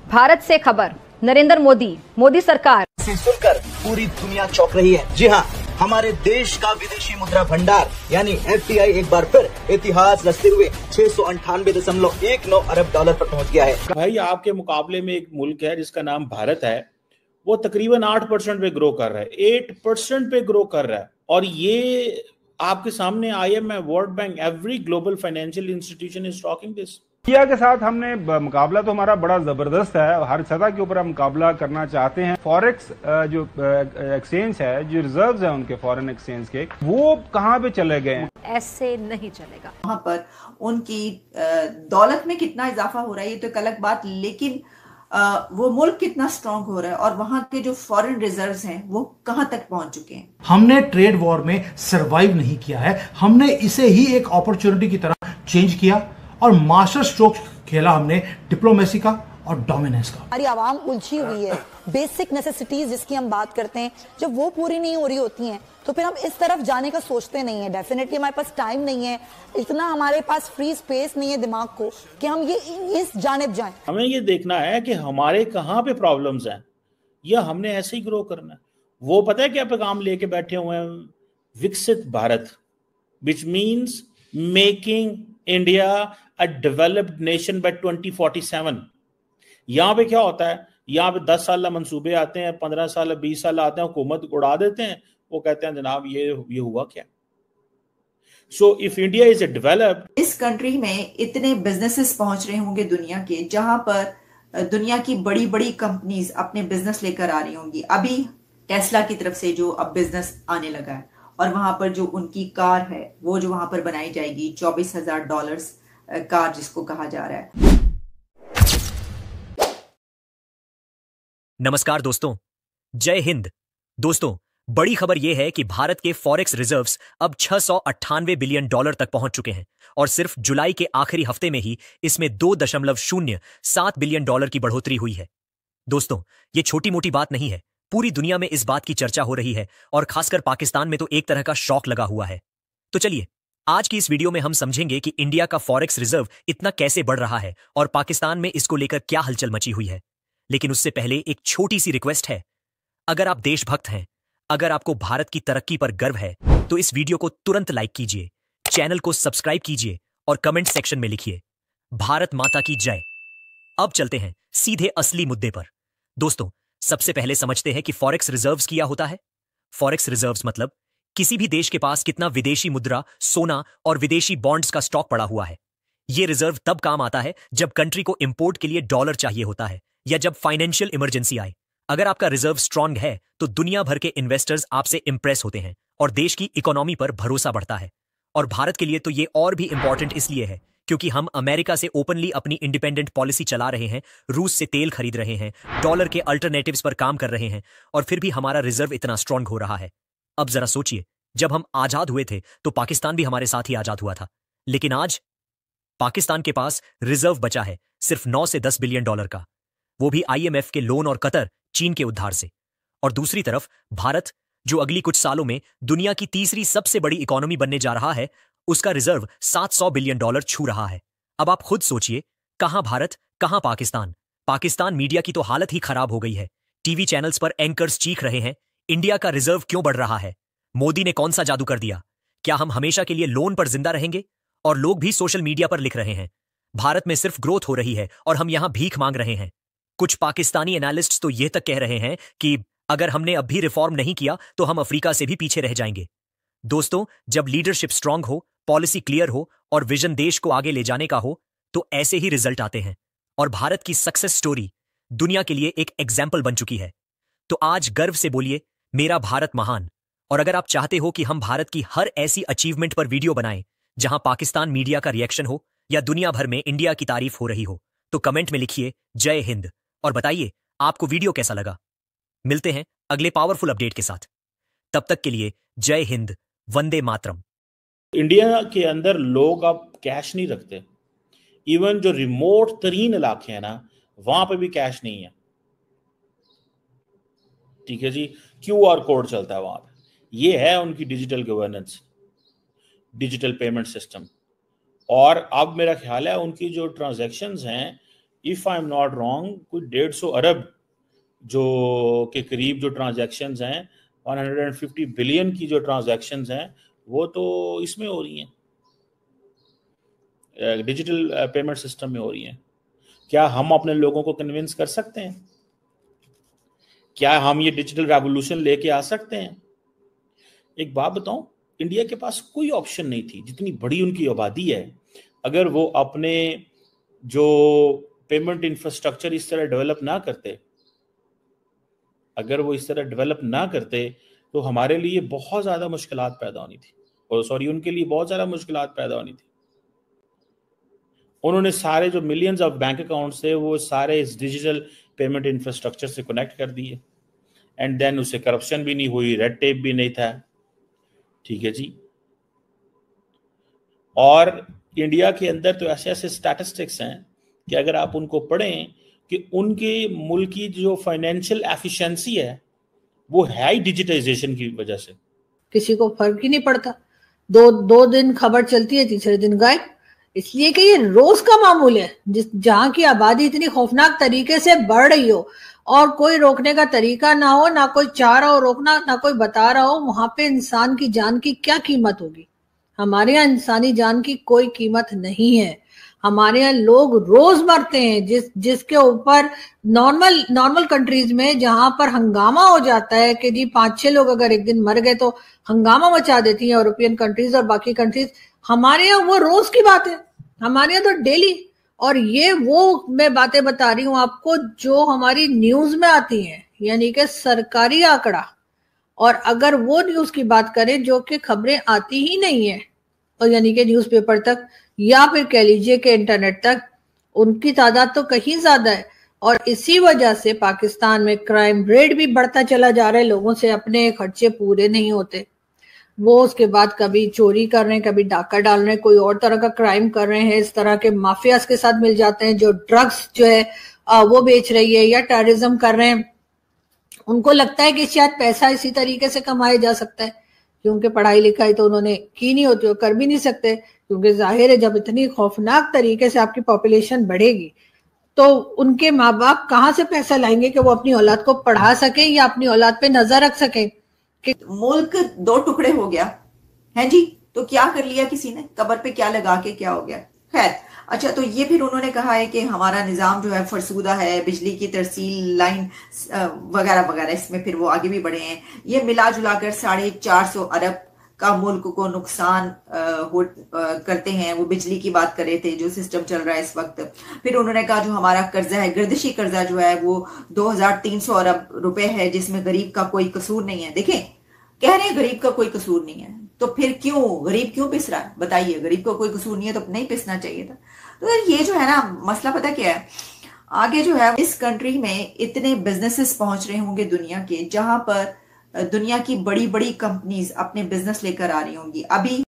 भारत से खबर, नरेंद्र मोदी सरकार से सुनकर पूरी दुनिया चौंक रही है। जी हाँ, हमारे देश का विदेशी मुद्रा भंडार यानी एफडीआई एक बार फिर इतिहास रचते हुए 698.19 अरब डॉलर पर पहुंच गया है। भाई, आपके मुकाबले में एक मुल्क है जिसका नाम भारत है, वो तकरीबन 8% पे ग्रो कर रहा है, 8% पे ग्रो कर रहा है। और ये आपके सामने IMF, world bank, every global financial institution is talking this. India के साथ हमने मुकाबला तो हमारा बड़ा जबरदस्त है, हर सतह के ऊपर हम मुकाबला करना चाहते हैं। फॉरेक्स जो एक्सचेंज है, जो रिजर्व्स है उनके फॉरेन एक्सचेंज के, वो कहाँ पे चले गए हैं? ऐसे नहीं चलेगा। वहां पर उनकी दौलत में कितना इजाफा हो रहा है ये तो एक अलग बात, लेकिन वो मुल्क कितना स्ट्रांग हो रहा है और वहां के जो फॉरेन रिजर्व्स हैं वो कहां तक पहुंच चुके हैं। हमने ट्रेड वॉर में सरवाइव नहीं किया है, हमने इसे ही एक अपॉर्चुनिटी की तरह चेंज किया और मास्टर स्ट्रोक खेला हमने डिप्लोमेसी का और डोमिनेंस का। हमारी आवाम उलझी हुई है, बेसिक नेसेसिटीज जिसकी हम बात करते हैं जब वो पूरी नहीं हो रही होती हैं तो फिर हम इस तरफ जाने का सोचते नहीं है। डेफिनेटली हमारे पास टाइम नहीं है, इतना हमारे पास फ्री स्पेस नहीं है दिमाग को कि हम ये इस जानिब जाएं। हमें ये देखना है कि हमारे कहाँ पे प्रॉब्लम्स हैं, या हमने ऐसे ही ग्रो करना है। वो पता है क्या पैगाम लेके बैठे हुए हैं? विकसित Bharat, which means making India a developed nation by 2047। यहाँ पे क्या होता है, यहाँ पे 10 साल मंसूबे आते हैं, 15 साल 20 साल आते हैं, हुकूमत उड़ा देते हैं, वो कहते हैं जनाब ये हुआ क्या। So if India is developed, इस कंट्री में इतने बिजनेसेस पहुंच रहे होंगे दुनिया के, जहां पर दुनिया की बड़ी बड़ी कंपनीज अपने बिजनेस लेकर आ रही होंगी। अभी टेस्ला की तरफ से जो अब बिजनेस आने लगा है और वहां पर जो उनकी कार है वो जो वहां पर बनाई जाएगी, $24,000 कार जिसको कहा जा रहा है। नमस्कार दोस्तों, जय हिंद। दोस्तों, बड़ी खबर यह है कि भारत के फॉरेक्स रिजर्व्स अब $698 बिलियन तक पहुंच चुके हैं और सिर्फ जुलाई के आखिरी हफ्ते में ही इसमें $2.07 बिलियन की बढ़ोतरी हुई है। दोस्तों, यह छोटी मोटी बात नहीं है, पूरी दुनिया में इस बात की चर्चा हो रही है और खासकर पाकिस्तान में तो एक तरह का शौक लगा हुआ है। तो चलिए, आज की इस वीडियो में हम समझेंगे कि इंडिया का फॉरेक्स रिजर्व इतना कैसे बढ़ रहा है और पाकिस्तान में इसको लेकर क्या हलचल मची हुई है। लेकिन उससे पहले एक छोटी सी रिक्वेस्ट है, अगर आप देशभक्त हैं, अगर आपको भारत की तरक्की पर गर्व है, तो इस वीडियो को तुरंत लाइक कीजिए, चैनल को सब्सक्राइब कीजिए और कमेंट सेक्शन में लिखिए भारत माता की जय। अब चलते हैं सीधे असली मुद्दे पर। दोस्तों, सबसे पहले समझते हैं कि फॉरेक्स रिजर्व्स क्या होता है। फॉरेक्स रिजर्व्स मतलब किसी भी देश के पास कितना विदेशी मुद्रा, सोना और विदेशी बॉन्ड्स का स्टॉक पड़ा हुआ है। यह रिजर्व तब काम आता है जब कंट्री को इंपोर्ट के लिए डॉलर चाहिए होता है या जब फाइनेंशियल इमरजेंसी आए। अगर आपका रिजर्व स्ट्रांग है तो दुनिया भर के इन्वेस्टर्स आपसे इंप्रेस होते हैं और देश की इकोनॉमी पर भरोसा बढ़ता है। और भारत के लिए तो ये और भी इंपॉर्टेंट इसलिए है क्योंकि हम अमेरिका से ओपनली अपनी इंडिपेंडेंट पॉलिसी चला रहे हैं, रूस से तेल खरीद रहे हैं, डॉलर के अल्टरनेटिव्स पर काम कर रहे हैं और फिर भी हमारा रिजर्व इतना स्ट्रांग हो रहा है। अब जरा सोचिए, जब हम आजाद हुए थे तो पाकिस्तान भी हमारे साथ ही आजाद हुआ था, लेकिन आज पाकिस्तान के पास रिजर्व बचा है सिर्फ 9 से 10 बिलियन डॉलर का, वो भी IMF के लोन और कतर, चीन के उद्धार से। और दूसरी तरफ भारत, जो अगली कुछ सालों में दुनिया की तीसरी सबसे बड़ी इकोनॉमी बनने जा रहा है, उसका रिजर्व $700 बिलियन छू रहा है। अब आप खुद सोचिए, कहां भारत, कहां पाकिस्तान। पाकिस्तान मीडिया की तो हालत ही खराब हो गई है, टीवी चैनल्स पर एंकर्स चीख रहे हैं, इंडिया का रिजर्व क्यों बढ़ रहा है, मोदी ने कौन सा जादू कर दिया, क्या हम हमेशा के लिए लोन पर जिंदा रहेंगे। और लोग भी सोशल मीडिया पर लिख रहे हैं, भारत में सिर्फ ग्रोथ हो रही है और हम यहां भीख मांग रहे हैं। कुछ पाकिस्तानी एनालिस्ट्स तो यह तक कह रहे हैं कि अगर हमने अब भी रिफॉर्म नहीं किया तो हम अफ्रीका से भी पीछे रह जाएंगे। दोस्तों, जब लीडरशिप स्ट्रांग हो, पॉलिसी क्लियर हो और विजन देश को आगे ले जाने का हो, तो ऐसे ही रिजल्ट आते हैं। और भारत की सक्सेस स्टोरी दुनिया के लिए एक एग्जाम्पल बन चुकी है। तो आज गर्व से बोलिए, मेरा भारत महान। और अगर आप चाहते हो कि हम भारत की हर ऐसी अचीवमेंट पर वीडियो बनाएं जहां पाकिस्तान मीडिया का रिएक्शन हो या दुनिया भर में इंडिया की तारीफ हो रही हो, तो कमेंट में लिखिए जय हिंद और बताइए आपको वीडियो कैसा लगा। मिलते हैं अगले पावरफुल अपडेट के साथ, तब तक के लिए जय हिंद, वंदे मातरम। इंडिया के अंदर लोग अब कैश नहीं रखते, इवन जो रिमोट तरीन इलाके हैं ना, वहां पे भी कैश नहीं है। ठीक है जी, QR कोड चलता है वहां पे, ये है उनकी digital governance, digital payment system. और अब मेरा ख्याल है उनकी जो ट्रांजैक्शंस हैं if I am not wrong, कोई 150 अरब जो के करीब जो ट्रांजैक्शंस हैं, 150 बिलियन की जो ट्रांजैक्शंस हैं, वो तो इसमें हो रही हैं, डिजिटल पेमेंट सिस्टम में हो रही हैं। क्या हम अपने लोगों को कन्विंस कर सकते हैं? क्या हम ये डिजिटल रेवोल्यूशन लेके आ सकते हैं? एक बात बताऊं, इंडिया के पास कोई ऑप्शन नहीं थी, जितनी बड़ी उनकी आबादी है, अगर वो अपने जो पेमेंट इंफ्रास्ट्रक्चर इस तरह डेवलप ना करते, तो हमारे लिए बहुत ज्यादा मुश्किलात पैदा होनी थी, और उनके लिए बहुत ज्यादा मुश्किलात पैदा होनी थी। उन्होंने सारे जो मिलियंस ऑफ बैंक अकाउंट्स थे वो सारे इस डिजिटल पेमेंट इंफ्रास्ट्रक्चर से कनेक्ट कर दिए, एंड देन उससे करप्शन भी नहीं हुई, रेड टेप भी नहीं था। ठीक है जी। और इंडिया के अंदर तो ऐसे ऐसे स्टैटिस्टिक्स हैं कि अगर आप उनको पढ़ें कि उनके मुल्क की जो फाइनेंशियल एफिशिएंसी है वो है ही डिजिटाइजेशन की वजह से। किसी को फर्क ही नहीं पड़ता, दो दिन खबर चलती है, तीसरे दिन गायब, इसलिए कि ये रोज का मामूल है। जहां की आबादी इतनी खौफनाक तरीके से बढ़ रही हो और कोई रोकने का तरीका ना हो, ना कोई चाह रहा हो रोकना, ना कोई बता रहा हो, वहां पे इंसान की जान की क्या कीमत होगी? हमारे यहाँ इंसानी जान की कोई कीमत नहीं है। हमारे यहाँ लोग रोज मरते हैं, जिसके ऊपर नॉर्मल कंट्रीज में जहां पर हंगामा हो जाता है कि जी 5-6 लोग अगर एक दिन मर गए तो हंगामा मचा देती हैं यूरोपियन कंट्रीज और बाकी कंट्रीज। हमारे यहाँ वो रोज की बात है, हमारे यहाँ तो डेली। और ये वो मैं बातें बता रही हूँ आपको जो हमारी न्यूज में आती हैं, यानी कि सरकारी आंकड़ा। और अगर वो न्यूज की बात करें जो कि खबरें आती ही नहीं है, और यानी कि न्यूज़पेपर तक या फिर कह लीजिए कि इंटरनेट तक, उनकी तादाद तो कहीं ज्यादा है। और इसी वजह से पाकिस्तान में क्राइम रेट भी बढ़ता चला जा रहा है, लोगों से अपने खर्चे पूरे नहीं होते, वो उसके बाद कभी चोरी कर रहे हैं, कभी डाका डाल रहे हैं, कोई और तरह का क्राइम कर रहे हैं, इस तरह के माफियाज के साथ मिल जाते हैं जो ड्रग्स जो है वो बेच रही है या टेररिज्म कर रहे हैं। उनको लगता है कि शायद पैसा इसी तरीके से कमाया जा सकता है, क्योंकि पढ़ाई लिखाई तो उन्होंने की नहीं होती और कर भी नहीं सकते, क्योंकि जाहिर है जब इतनी खौफनाक तरीके से आपकी पॉपुलेशन बढ़ेगी तो उनके माँ बाप कहाँ से पैसा लाएंगे कि वो अपनी औलाद को पढ़ा सके या अपनी औलाद पे नजर रख सके। कि मुल्क 2 टुकड़े हो गया है जी, तो क्या कर लिया किसी ने, कबर पे क्या लगा के क्या हो गया। खैर, अच्छा, तो ये फिर उन्होंने कहा है कि हमारा निजाम जो है फरसूदा है, बिजली की तरसील लाइन वगैरह वगैरह, इसमें फिर वो आगे भी बढ़े हैं। ये मिला जुलाकर 450 अरब का मुल्क को नुकसान करते हैं। वो बिजली की बात कर रहे थे, जो सिस्टम चल रहा है इस वक्त। फिर उन्होंने कहा जो हमारा कर्जा है, गर्दिशी कर्जा जो है वो 2300 अरब रुपए है, जिसमें गरीब का कोई कसूर नहीं है। देखें, कह रहे हैं गरीब का कोई कसूर नहीं है, तो फिर क्यों गरीब क्यों पिस रहा है? बताइए, गरीब का कोई कसूर नहीं है तो नहीं पिसना चाहिए था। तो ये जो है ना मसला, पता क्या है, आगे जो है इस कंट्री में इतने बिजनेसेस पहुंच रहे होंगे दुनिया के, जहां पर दुनिया की बड़ी बड़ी कंपनीज अपने बिजनेस लेकर आ रही होंगी। अभी